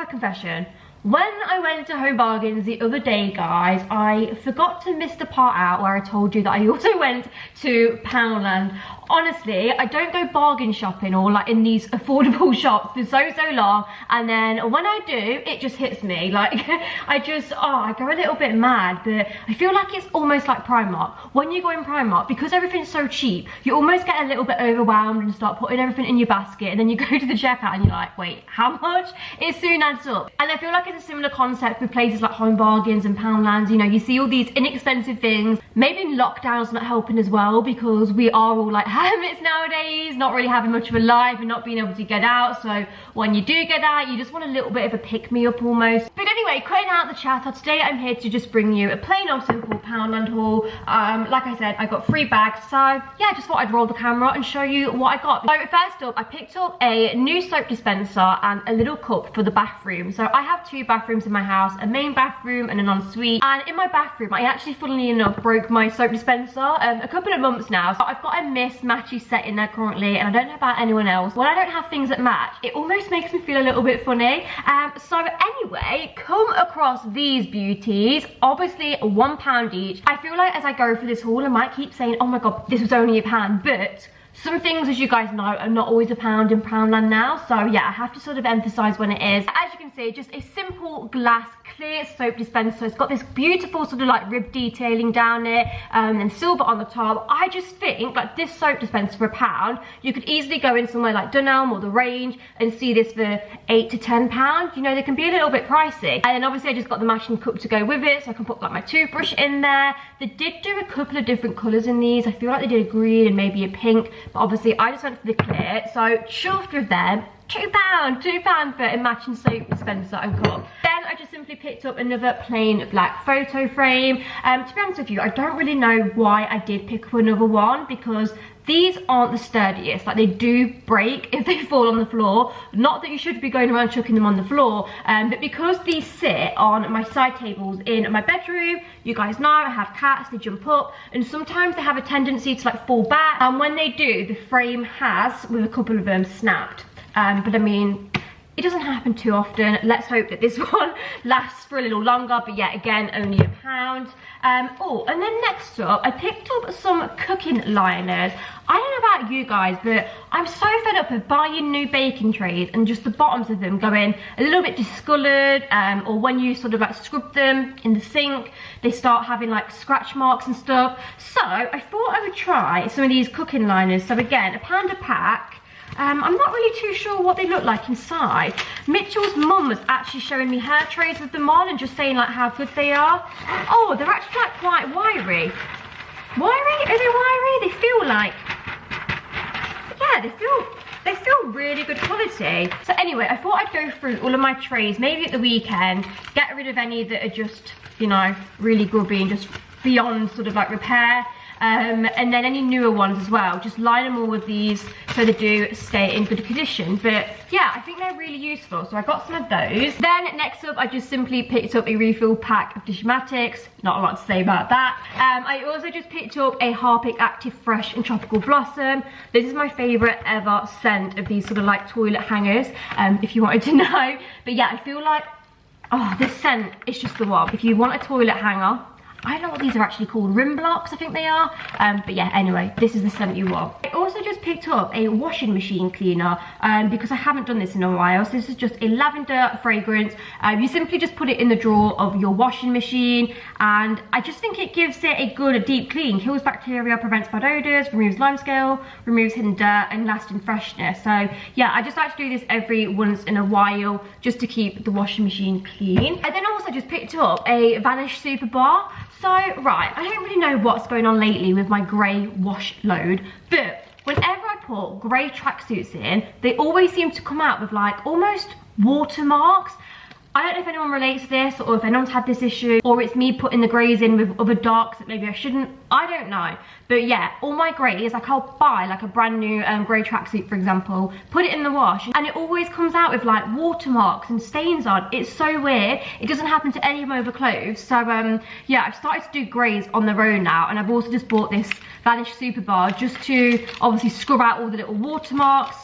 a confession. When I went to Home Bargains the other day, guys, I forgot to miss the part out where I told you that I also went to Poundland. Honestly, I don't go bargain shopping or like in these affordable shops for so long, and then when I do, it just hits me. Like, I go a little bit mad, but I feel like it's almost like Primark. When you go in Primark, because everything's so cheap, you almost get a little bit overwhelmed and start putting everything in your basket, and then you go to the checkout and you're like, wait, how much? It soon adds up. And I feel like it's a similar concept with places like Home Bargains and Poundlands. You know, you see all these inexpensive things. Maybe lockdown's not helping as well, because we are all like hermits nowadays, not really having much of a life and not being able to get out. So when you do get out, you just want a little bit of a pick-me-up almost. But anyway, cutting out the chatter, today I'm here to just bring you a plain old simple Poundland haul. Like I said, I got 3 bags, so yeah, I just thought I'd roll the camera and show you what I got. So first up, I picked up a new soap dispenser and a little cup for the bathroom. So I have 2 bathrooms in my house, a main bathroom and an ensuite. And in my bathroom, I actually, funnily enough, broke my soap dispenser a couple of months now. So I've got a mismatchy set in there currently, and I don't know about anyone else. When I don't have things that match, it almost makes me feel a little bit funny. So anyway, come across these beauties, obviously £1 each. I feel like as I go through this haul, I might keep saying, oh my god, this was only £1, but some things, as you guys know, are not always £1 in Poundland now. So yeah, I have to sort of emphasize when it is. As you can see, just a simple glass clear soap dispenser. It's got this beautiful sort of like rib detailing down it, and silver on the top. I just think like this soap dispenser for £1, you could easily go in somewhere like Dunelm or the Range and see this for £8 to £10. You know, they can be a little bit pricey. And then obviously I just got the matching cup to go with it, so I can put like my toothbrush in there. They did do a couple of different colours in these. I feel like they did a green and maybe a pink, but obviously I just went for the clear, so chuffed with them. £2 for a matching soap dispenser and cup. Then I just simply picked up another plain black photo frame. To be honest with you, I don't really know why I did pick up another one, because these aren't the sturdiest. Like, they do break if they fall on the floor. Not that you should be going around chucking them on the floor, but because these sit on my side tables in my bedroom, you guys know I have cats, they jump up, and sometimes they have a tendency to like fall back, and when they do, the frame has, with a couple of them, snapped. But I mean, it doesn't happen too often. Let's hope that this one lasts for a little longer, but yeah, again, only £1. Oh, and then next up, I picked up some cooking liners. I don't know about you guys, but I'm so fed up of buying new baking trays and just the bottoms of them going a little bit discoloured, or when you sort of like scrub them in the sink, they start having like scratch marks and stuff. So I thought I would try some of these cooking liners. So again, £1 a pack. I'm not really too sure what they look like inside. Mitchell's mum was actually showing me her trays with them on and just saying like how good they are. Oh, they're actually like quite wiry. Wiry? Are they wiry? They feel like, yeah, they feel really good quality. So anyway, I thought I'd go through all of my trays, maybe at the weekend, get rid of any that are just, you know, really grubby and just beyond sort of like repair. And then any newer ones as well, just line them all with these so they do stay in good condition. But yeah, I think they're really useful, so I got some of those. Then next up, I just simply picked up a refill pack of Dishmatix. Not a lot to say about that. I also just picked up a Harpic Active Fresh and Tropical Blossom. This is my favourite ever scent of these sort of like toilet hangers, if you wanted to know. But yeah, I feel like, oh, this scent is just the one. If you want a toilet hanger, I don't know what these are actually called, rim blocks I think they are, but yeah, anyway, this is the scent you want. I also just picked up a washing machine cleaner because I haven't done this in a while. So this is just a lavender fragrance. You simply just put it in the drawer of your washing machine, and I just think it gives it a good deep clean, kills bacteria, prevents bad odours, removes limescale, removes hidden dirt and lasting freshness. So yeah, I just like to do this every once in a while just to keep the washing machine clean. I then also just picked up a Vanish Super Bar. So, right, I don't really know what's going on lately with my grey wash load, but whenever I put grey tracksuits in, they always seem to come out with like almost watermarks. I don't know if anyone relates to this, or if anyone's had this issue, or it's me putting the greys in with other darks that maybe I shouldn't. I don't know. But yeah, all my greys, like I'll buy like a brand new grey tracksuit, for example, put it in the wash, and it always comes out with like watermarks and stains on. It's so weird. It doesn't happen to any of my other clothes. So yeah, I've started to do greys on their own now, and I've also just bought this Vanish Super Bar just to obviously scrub out all the little watermarks.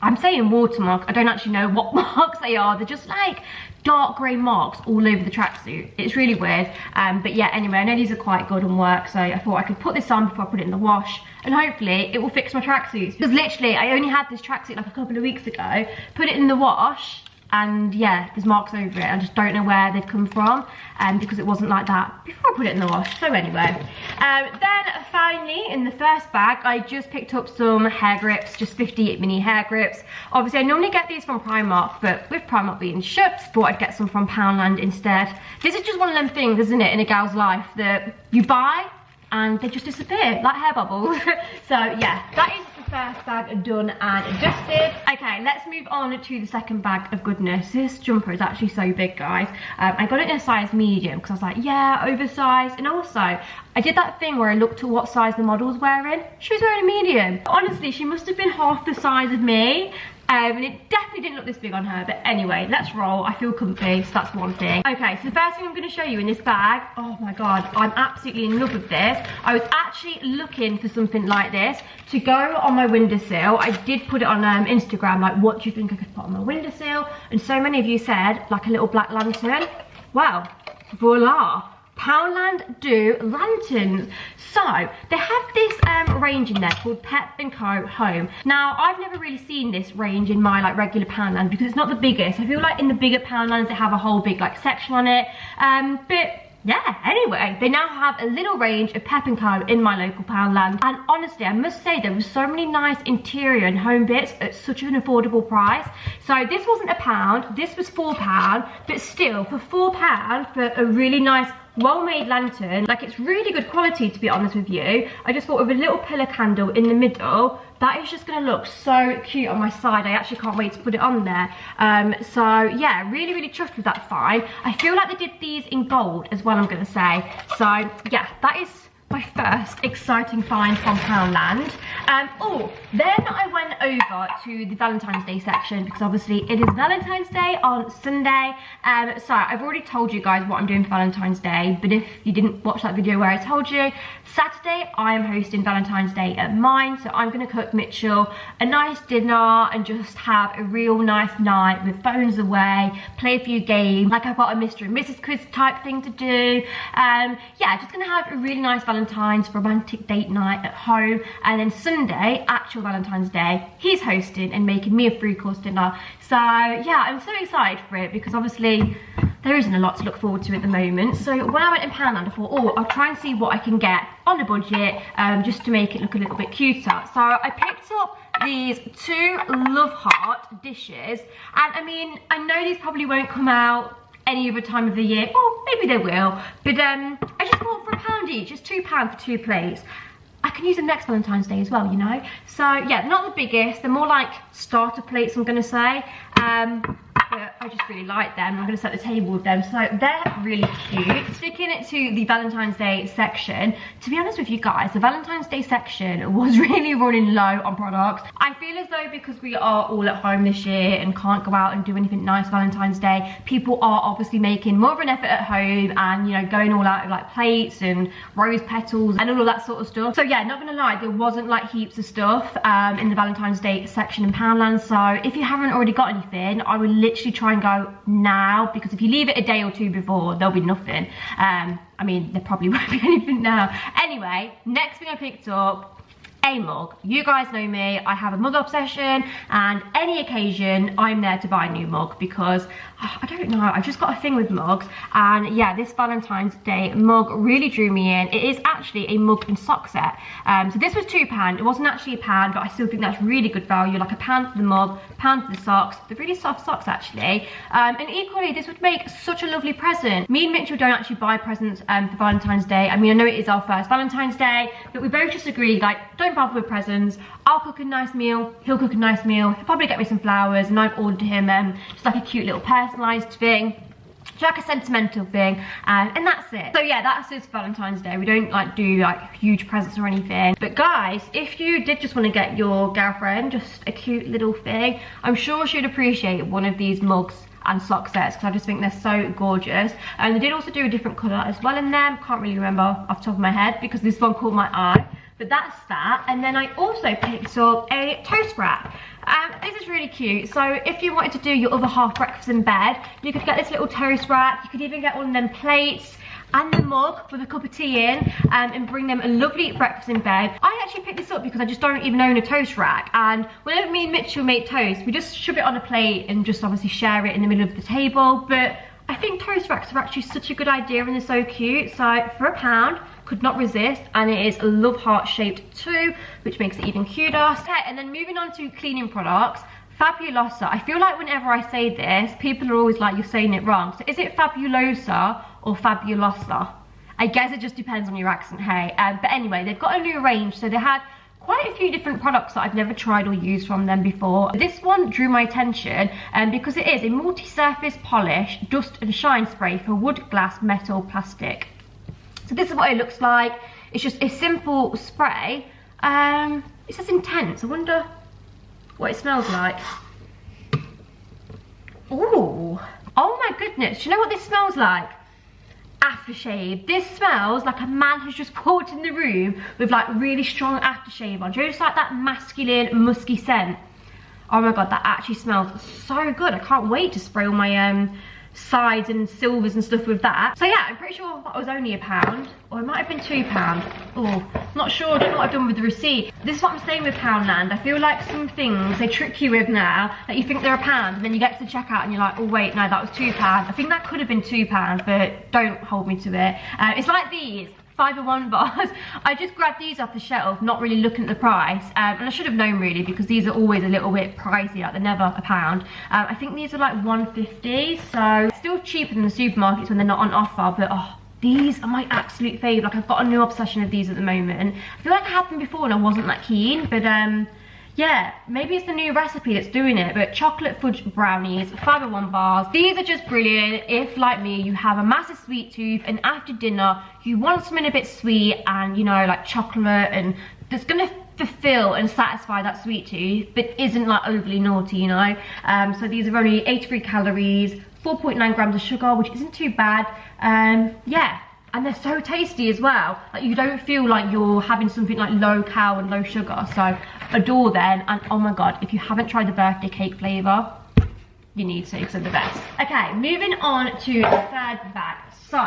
I'm saying watermark, I don't actually know what marks they are. They're just like dark grey marks all over the tracksuit. It's really weird. But yeah, anyway, I know these are quite good and work, so I thought I could put this on before I put it in the wash, and hopefully it will fix my tracksuits. Because literally, I only had this tracksuit like a couple of weeks ago, put it in the wash, and yeah, there's marks over it. I just don't know where they've come from, because it wasn't like that before I put it in the wash. So anyway, then finally in the first bag, I just picked up some hair grips, just 50 mini hair grips. Obviously I normally get these from Primark, but with Primark being shut, thought I'd get some from Poundland instead. This is just one of them things, isn't it, in a gal's life, that you buy and they just disappear like hair bubbles. So yeah, that is the first bag done and adjusted. Okay, let's move on to the second bag of goodness. This jumper is actually so big, guys. I got it in a size medium because I was like, yeah, oversized. And also, I did that thing where I looked at what size the model was wearing. She was wearing a medium. Honestly, she must have been half the size of me. And it definitely didn't look this big on her, but anyway, let's roll. I feel comfy, so that's one thing. Okay, so the first thing I'm going to show you in this bag, oh my god, I'm absolutely in love with this. I was actually looking for something like this to go on my windowsill. I did put it on Instagram, like, what do you think I could put on my windowsill? And so many of you said, like a little black lantern. Well, voila. Poundland do lanterns. So they have this range in there called Pep & Co Home. Now I've never really seen this range in my like regular Poundland because it's not the biggest. I feel like in the bigger Poundlands they have a whole big like section on it, but yeah, anyway, they now have a little range of Pep & Co in my local Poundland. And honestly, I must say there were so many nice interior and home bits at such an affordable price. So this wasn't £1, this was £4, but still for £4 for a really nice well-made lantern, like it's really good quality, to be honest with you. I just thought with a little pillar candle in the middle, that is just going to look so cute on my side. I actually can't wait to put it on there. So yeah, really, really chuffed with that find. I feel like they did these in gold as well, I'm going to say. So yeah, that is my first exciting find from Poundland. Oh, then I went over to the Valentine's Day section because obviously it is Valentine's Day on Sunday. So I've already told you guys what I'm doing for Valentine's Day, but if you didn't watch that video where I told you, Saturday I am hosting Valentine's Day at mine. So I'm going to cook Mitchell a nice dinner and just have a real nice night with phones away, play a few games, like I've got a Mr. and Mrs. quiz type thing to do. Yeah, just going to have a really nice Valentine's romantic date night at home, and then Sunday, actual Valentine's Day, he's hosting and making me a 3-course dinner. So yeah, I'm so excited for it because obviously there isn't a lot to look forward to at the moment. So when I went in Poundland, I thought, oh, I'll try and see what I can get on a budget, just to make it look a little bit cuter. So I picked up these 2 Love Heart dishes, and I mean, I know these probably won't come out any other time of the year. Well, maybe they will, but I just bought for £1 each. It's £2 for 2 plates. I can use them next Valentine's Day as well, you know. So yeah, not the biggest. They're more like starter plates, I'm gonna say. But I just really like them. I'm going to set the table with them, so they're really cute. Sticking it to the Valentine's Day section, to be honest with you guys, the Valentine's Day section was really running low on products. I feel as though because we are all at home this year and can't go out and do anything nice Valentine's Day, people are obviously making more of an effort at home and, you know, going all out with like plates and rose petals and all of that sort of stuff. So yeah, not gonna lie, there wasn't like heaps of stuff in the Valentine's Day section in Poundland. So if you haven't already got anything, I would literally try and go now, because if you leave it a day or 2 before, there'll be nothing. I mean, there probably won't be anything now. Anyway, next thing I picked up, a mug. You guys know me, I have a mug obsession, and any occasion I'm there to buy a new mug because I don't know, I've just got a thing with mugs. And yeah, this Valentine's Day mug really drew me in. It is actually a mug and sock set. So this was £2. It wasn't actually £1, but I still think that's really good value. Like £1 for the mug, £1 for the socks. They're really soft socks actually. And equally, this would make such a lovely present. Me and Mitchell don't actually buy presents for Valentine's Day. I mean, I know it is our first Valentine's Day, but we both just agreed, like, don't bother with presents. I'll cook a nice meal, he'll cook a nice meal, he'll probably get me some flowers, and I've ordered him just like a cute little personalised thing, just like a sentimental thing, and that's it. So yeah, that's his Valentine's Day. We don't like do like huge presents or anything. But guys, if you did just want to get your girlfriend just a cute little thing, I'm sure she'd appreciate one of these mugs and sock sets, because I just think they're so gorgeous. And they did also do a different colour as well in them. Can't really remember off the top of my head because this one caught my eye. But that's that. And then I also picked up a toast wrap. this is really cute. So if you wanted to do your other half breakfast in bed, you could get this little toast rack. You could even get one of them plates and the mug with a cup of tea in, and bring them a lovely breakfast in bed. I actually picked this up because I just don't even own a toast rack, and whenever me and Mitchell make toast, we just shove it on a plate and just obviously share it in the middle of the table. But I think toast racks are actually such a good idea and they're so cute. So for £1, could not resist, and it is a love heart shaped too, which makes it even cuter. Okay, and then moving on to cleaning products. Fabulosa. I feel like whenever I say this, people are always like, you're saying it wrong. So is it Fabulosa or Fabulosa? I guess it just depends on your accent, hey. But anyway, they've got a new range. So they had quite a few different products that I've never tried or used from them before. This one drew my attention because it is a multi-surface polish, dust and shine spray for wood, glass, metal, plastic. So this is what it looks like. It's just a simple spray. It says intense. I wonder what it smells like. Ooh. Oh my goodness. Do you know what this smells like? Aftershave. This smells like a man has just walked in the room with like really strong aftershave on. Do you know, just like that masculine, musky scent? Oh my god, that actually smells so good. I can't wait to spray all my sides and silvers and stuff with that. So yeah, I'm pretty sure that was only £1, or it might have been £2. Oh, not sure, I don't know what I've done with the receipt. This is what I'm saying with Poundland. I feel like some things they trick you with now, that you think they're £1, and then you get to the checkout and you're like, oh wait, no, that was £2. I think that could have been £2, but don't hold me to it. It's like these £5 bars. I just grabbed these off the shelf, not really looking at the price, and I should have known really, because these are always a little bit pricey, like they're never £1. I think these are like £1.50, so still cheaper than the supermarkets when they're not on offer. But oh, these are my absolute favourite. Like, I've got a new obsession with these at the moment. I feel like I had them before and I wasn't that keen, but yeah, maybe it's the new recipe that's doing it. But chocolate fudge brownies, £5 bars. These are just brilliant if, like me, you have a massive sweet tooth and after dinner you want something a bit sweet and, you know, like chocolate, and that's gonna fulfill and satisfy that sweet tooth but isn't like overly naughty, you know. So these are only 83 calories, 4.9 grams of sugar, which isn't too bad. Yeah, and they're so tasty as well. Like, you don't feel like you're having something like low cal and low sugar. So adore them. And oh my god, if you haven't tried the birthday cake flavour, you need to, because they're the best. Okay, moving on to the third bag. So,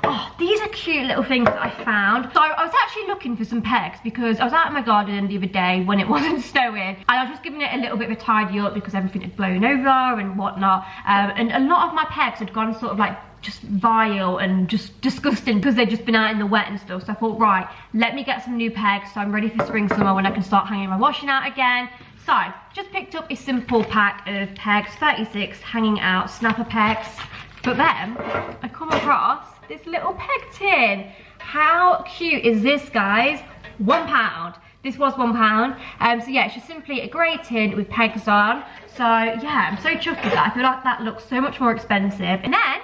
oh, these are cute little things that I found. So I was actually looking for some pegs because I was out in my garden the other day when it wasn't snowing, and I was just giving it a little bit of a tidy up because everything had blown over and whatnot. And a lot of my pegs had gone sort of like just vile and just disgusting because they'd just been out in the wet and stuff. So I thought, right, let me get some new pegs so I'm ready for spring summer when I can start hanging my washing out again. So just picked up a simple pack of pegs, 36 hanging out snapper pegs. But then I come across this little peg tin. How cute is this, guys? £1. This was £1. So yeah, it's just simply a grey tin with pegs on. So yeah, I'm so chuffed with that. I feel like that looks so much more expensive. And then,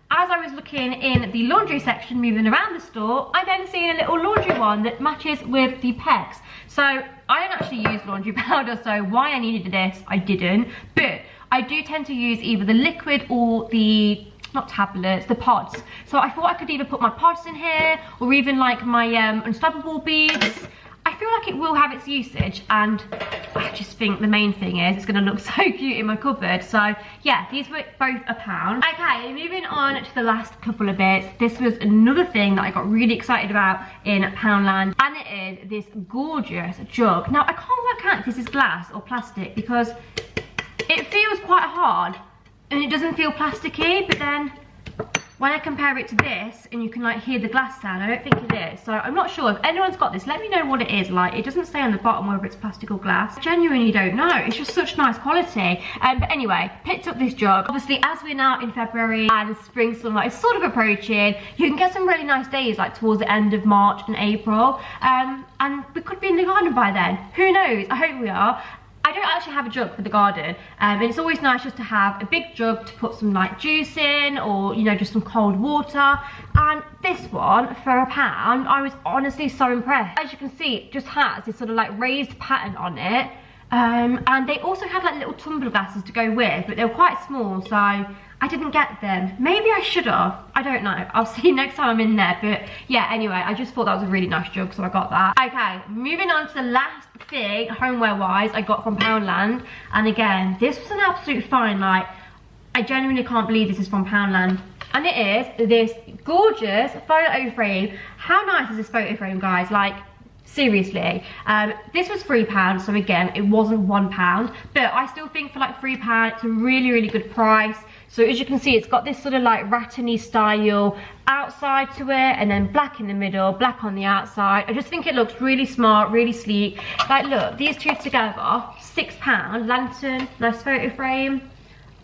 as I was looking in the laundry section, moving around the store, I then seen a little laundry one that matches with the pegs. So I don't actually use laundry powder, so why I needed this, I didn't. But I do tend to use either the liquid or the, not tablets, the pods. So I thought I could either put my pods in here or even like my unstoppable beads. I feel like it will have its usage, and I just think the main thing is it's going to look so cute in my cupboard. So yeah, these were both £1. Okay, moving on to the last couple of bits. This was another thing that I got really excited about in Poundland, and it is this gorgeous jug. Now I can't work out if this is glass or plastic because it feels quite hard and it doesn't feel plasticky, but then when I compare it to this, and you can like hear the glass sound, I don't think it is. So I'm not sure. If anyone's got this, let me know what it is like. It doesn't say on the bottom whether it's plastic or glass. I genuinely don't know. It's just such nice quality. But anyway, picked up this jug. Obviously, as we're now in February and spring summer is sort of approaching, you can get some really nice days like towards the end of March and April. And we could be in the garden by then. Who knows? I hope we are. I don't actually have a jug for the garden, and it's always nice just to have a big jug to put some like juice in, or you know, just some cold water. And this one for £1, I was honestly so impressed. As you can see, it just has this sort of like raised pattern on it, And they also had like little tumbler glasses to go with, but they were quite small, so I didn't get them. Maybe I should have, I don't know. I'll see next time I'm in there, but yeah, anyway, I just thought that was a really nice jug, so I got that. Okay, moving on to the last thing, homeware-wise, I got from Poundland, and again, this was an absolute find. Like, I genuinely can't believe this is from Poundland. And it is this gorgeous photo frame. How nice is this photo frame, guys? Like, seriously. This was £3, so again, it wasn't £1, but I still think for like £3, it's a really, really good price. So as you can see, it's got this sort of like rattan-y style outside to it, and then black in the middle, black on the outside. I just think it looks really smart, really sleek. Like, look, these two together, £6, lantern, nice photo frame.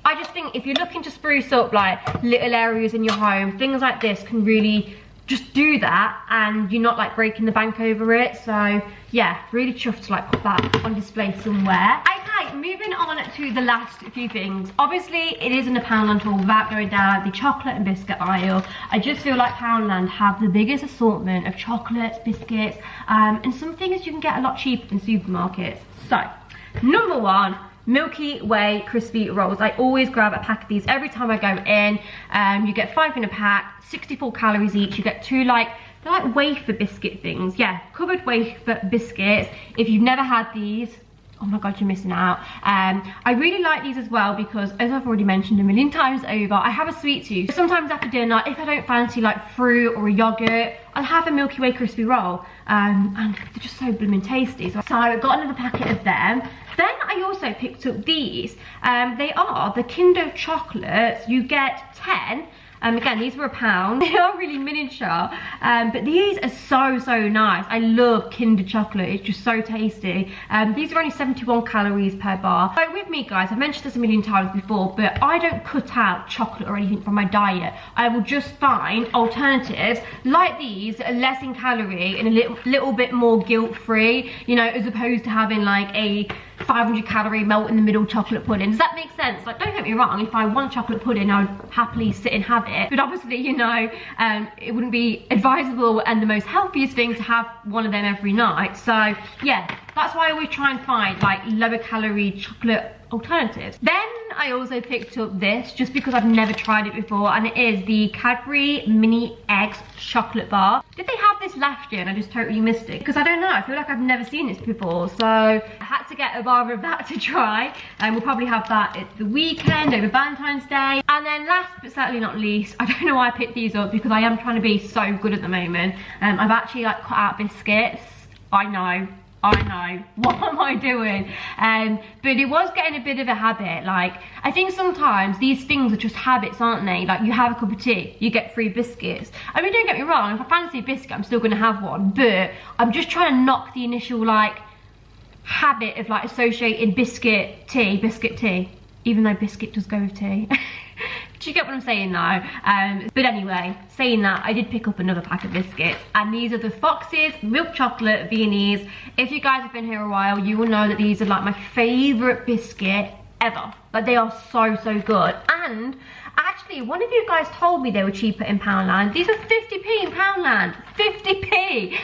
I just think if you're looking to spruce up like little areas in your home, things like this can really just do that, and you're not like breaking the bank over it. So yeah, really chuffed to like put that on display somewhere. Okay, moving on to the last few things. Obviously it isn't a Poundland haul without going down the chocolate and biscuit aisle. I just feel like Poundland have the biggest assortment of chocolates, biscuits, and some things you can get a lot cheaper in supermarkets. So number one, Milky Way crispy rolls. I always grab a pack of these every time I go in. You get 5 in a pack, 64 calories each. You get two like, they're like wafer biscuit things. Yeah, covered wafer biscuits. If you've never had these, oh my god, you're missing out. I really like these as well because, as I've already mentioned a million times over, I have a sweet tooth. Sometimes after dinner, if I don't fancy like fruit or a yogurt, I'll have a Milky Way crispy roll. And they're just so blooming tasty. So I got another packet of them. Then I also picked up these. They are the Kinder chocolates. You get 10. Again, these were £1. They are really miniature, but these are so nice. I love Kinder chocolate. It's just so tasty. These are only 71 calories per bar. So with me, guys, I've mentioned this a million times before, but I don't cut out chocolate or anything from my diet. I will just find alternatives like these, less in calorie and a little bit more guilt-free, you know, as opposed to having like a 500 calorie melt in the middle chocolate pudding. Does that make sense? Like, don't get me wrong, if I want chocolate pudding, I would happily sit and have it, but obviously, you know, it wouldn't be advisable and the most healthiest thing to have one of them every night. So yeah, that's why I always try and find like lower calorie chocolate alternatives. Then I also picked up this just because I've never tried it before, and it is the Cadbury mini eggs chocolate bar. Did they have this last year and I just totally missed it? Because I don't know, I feel like I've never seen this before, so I had to get a bar of that to try, and we'll probably have that at the weekend over Valentine's Day. And then last but certainly not least, I don't know why I picked these up because I am trying to be so good at the moment. I've actually like cut out biscuits. I know, what am I doing? But it was getting a bit of a habit. Like, I think sometimes these things are just habits, aren't they? Like, you have a cup of tea, you get 3 biscuits. I mean, don't get me wrong, if I fancy a biscuit, I'm still gonna have one, but I'm just trying to knock the initial like habit of like associating biscuit tea, even though biscuit does go with tea. Do you get what I'm saying though? But anyway, saying that, I did pick up another pack of biscuits, and these are the Fox's milk chocolate Viennese. If you guys have been here a while, you will know that these are like my favourite biscuit ever. Like, they are so good. And actually, one of you guys told me they were cheaper in Poundland. These are 50p in Poundland, 50p.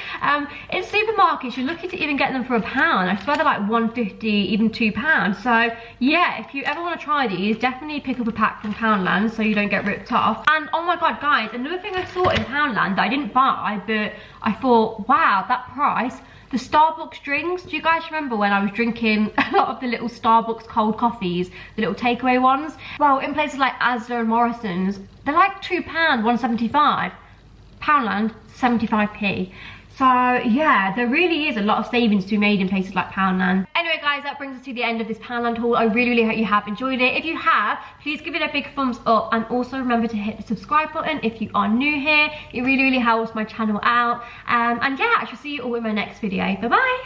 In supermarkets, you're lucky to even get them for £1. I swear they're like £1.50, even £2. So yeah, if you ever want to try these, definitely pick up a pack from Poundland so you don't get ripped off. And oh my god, guys, another thing I saw in Poundland that I didn't buy, but I thought, wow, that price. The Starbucks drinks. Do you guys remember when I was drinking a lot of the little Starbucks cold coffees, the little takeaway ones? Well, in places like Asda and Morrison's, they're like £2, 1.75. Poundland, 75p. So yeah, there really is a lot of savings to be made in places like Poundland. Anyway guys, that brings us to the end of this Poundland haul. I really hope you have enjoyed it. If you have, please give it a big thumbs up, and also remember to hit the subscribe button if you are new here. It really helps my channel out. And yeah, I shall see you all in my next video. Bye bye.